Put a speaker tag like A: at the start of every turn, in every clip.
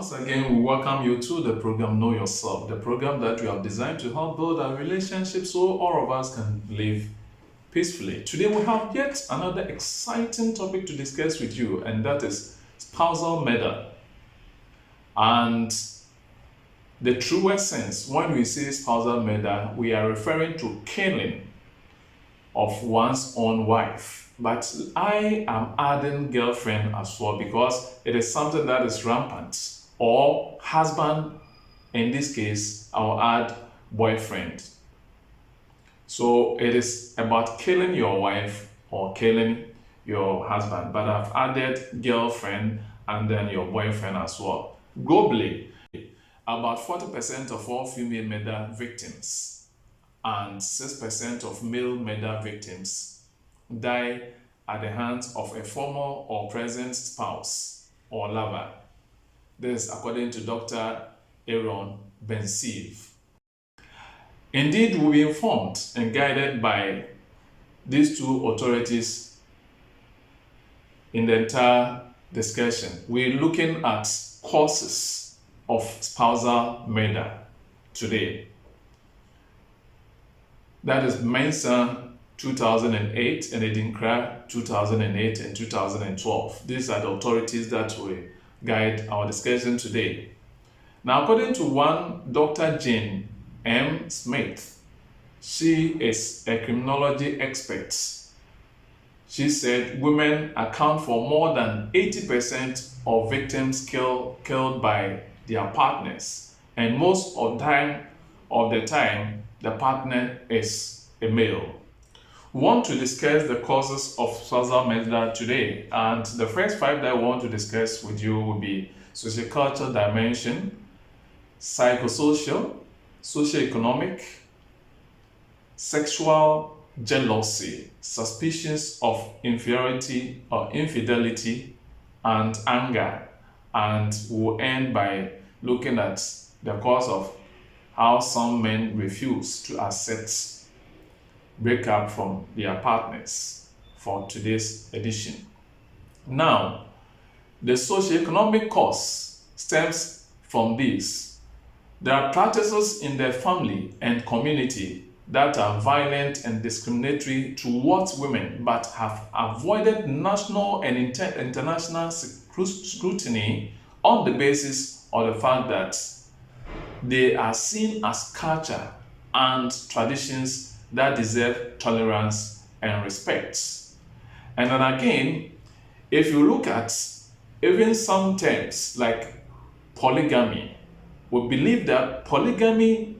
A: Once again, we welcome you to the program Know Yourself, the program that we have designed to help build our relationships so all of us can live peacefully. Today, we have yet another exciting topic to discuss with you, and that is spousal murder. And the true sense, when we say spousal murder, we are referring to killing of one's own wife. But I am adding girlfriend as well because it is something that is rampant. Or husband, in this case, I'll add boyfriend. So it is about killing your wife or killing your husband. But I've added girlfriend and then your boyfriend as well. Globally, about 40% of all female murder victims and 6% of male murder victims die at the hands of a former or present spouse or lover. This is according to Dr. Aaron Bensiv. Indeed, we'll be informed and guided by these two authorities in the entire discussion. We're looking at causes of spousal murder today. That is Mensa 2008 and Edinkra 2008 and 2012. These are the authorities that will guide our discussion today. Now, according to one Dr. Jane M. Smith, she is a criminology expert. She said women account for more than 80% of victims killed by their partners, and most of the time, the partner is a male. We want to discuss the causes of spousal murder today, and the first 5 that I want to discuss with you will be sociocultural dimension, psychosocial, socioeconomic, sexual jealousy, suspicions of inferiority or infidelity, and anger. And we'll end by looking at the cause of how some men refuse to accept breakup from their partners for today's edition. Now, the socioeconomic cause stems from this. There are practices in the family and community that are violent and discriminatory towards women but have avoided national and international scrutiny on the basis of the fact that they are seen as culture and traditions that deserve tolerance and respect. And then again, if you look at even some terms like polygamy, we believe that polygamy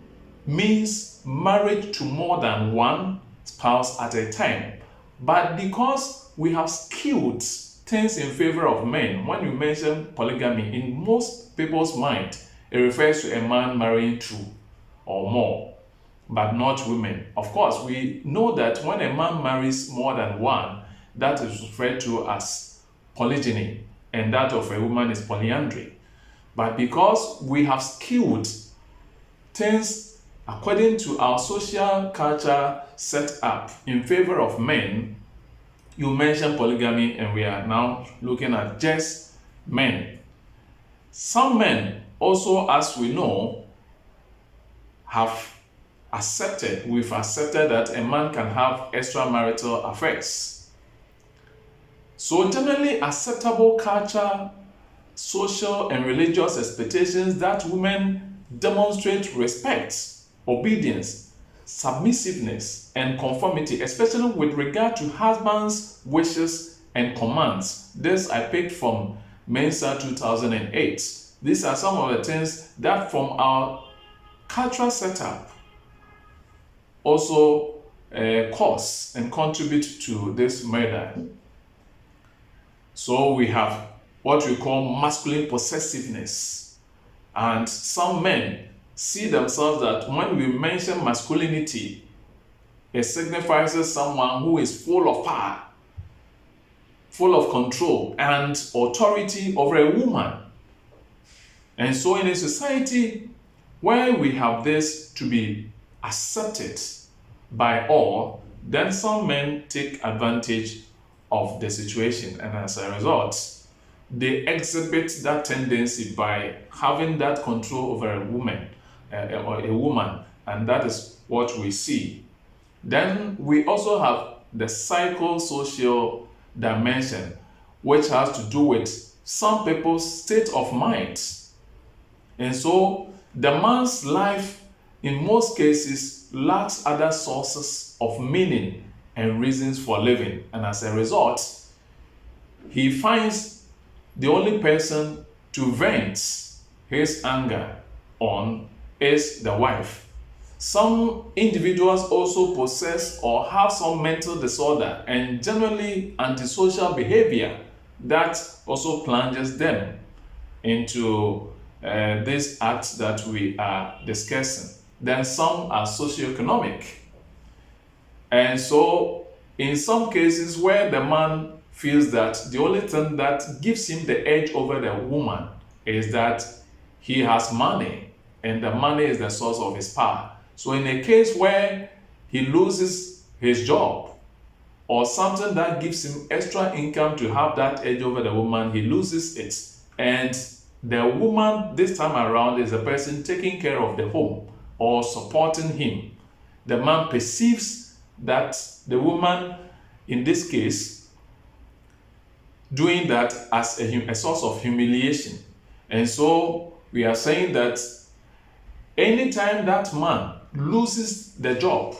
A: means marriage to more than one spouse at a time. But because we have skewed things in favor of men, when you mention polygamy, in most people's mind, it refers to a man marrying 2 or more, but not women. Of course, we know that when a man marries more than one, that is referred to as polygyny, and that of a woman is polyandry. But because we have skewed things according to our social culture set up in favor of men, you mentioned polygamy, and we are now looking at just men. Some men also, as we know, we've accepted that a man can have extramarital affairs. So generally acceptable culture, social and religious expectations that women demonstrate respect, obedience, submissiveness, and conformity, especially with regard to husbands' wishes and commands. This I picked from Mensa 2008. These are some of the things that from our cultural setup also cause and contribute to this murder. So we have what we call masculine possessiveness. And some men see themselves that when we mention masculinity, it signifies someone who is full of power, full of control and authority over a woman. And so in a society where we have this to be accepted by all, then some men take advantage of the situation, and as a result, they exhibit that tendency by having that control over a woman, or a woman, and that is what we see. Then we also have the psychosocial dimension, which has to do with some people's state of mind. And so the man's life, in most cases, lacks other sources of meaning and reasons for living. And as a result, he finds the only person to vent his anger on is the wife. Some individuals also possess or have some mental disorder and generally antisocial behavior that also plunges them into this act that we are discussing. Then some are socioeconomic. And so in some cases where the man feels that the only thing that gives him the edge over the woman is that he has money, and the money is the source of his power. So in a case where he loses his job or something that gives him extra income to have that edge over the woman, he loses it. And the woman this time around is the person taking care of the home or supporting him. The man perceives that the woman, in this case, doing that as a source of humiliation. And so we are saying that anytime that man loses the job,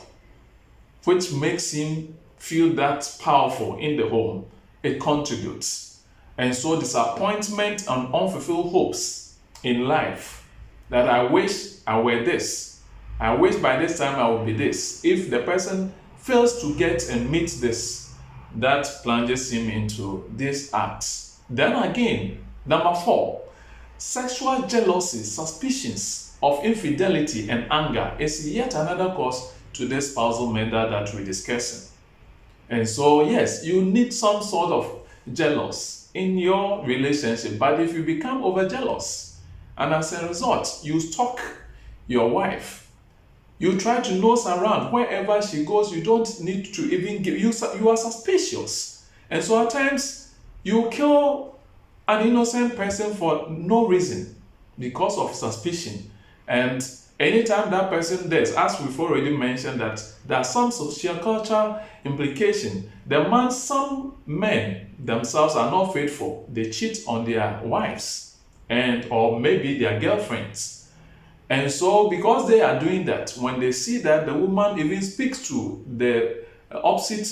A: which makes him feel that powerful in the home, it contributes. And so disappointment and unfulfilled hopes in life, that I wish I were this, I wish by this time I would be this. If the person fails to get and meet this, that plunges him into this act. Then again, number 4, sexual jealousy, suspicions of infidelity and anger is yet another cause to this spousal murder that we're discussing. And so, yes, you need some sort of jealous in your relationship, but if you become overjealous and as a result you stalk your wife, you try to nose around wherever she goes, you don't need to even give, you are suspicious. And so at times you kill an innocent person for no reason because of suspicion. And anytime that person does, as we've already mentioned, that there are some sociocultural implication. Some men themselves are not faithful. They cheat on their wives and or maybe their girlfriends. And so because they are doing that, when they see that the woman even speaks to the opposite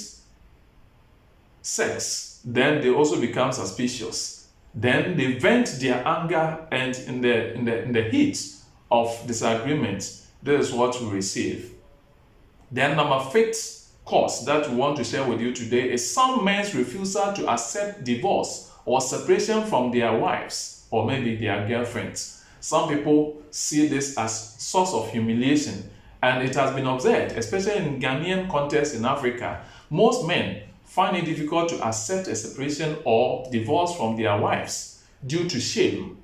A: sex, then they also become suspicious. Then they vent their anger, and in the heat of disagreement, this is what we receive. Then number 5th cause that we want to share with you today is some men's refusal to accept divorce or separation from their wives or maybe their girlfriends. Some people see this as source of humiliation, and it has been observed, especially in Ghanaian context in Africa, most men find it difficult to accept a separation or divorce from their wives due to shame.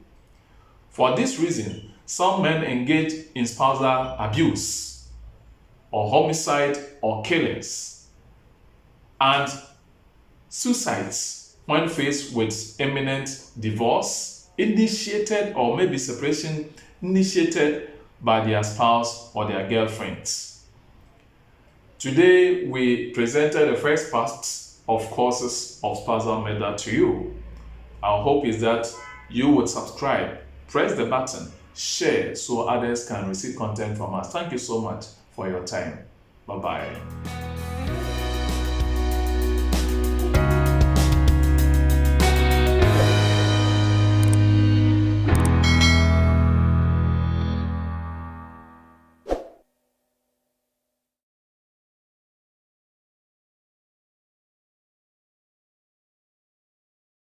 A: For this reason, some men engage in spousal abuse or homicide or killings and suicides when faced with imminent divorce, initiated or maybe separation initiated by their spouse or their girlfriends. Today, we presented the first part of causes of spousal murder to you. Our hope is that you would subscribe, press the button, share so others can receive content from us. Thank you so much for your time. Bye-bye.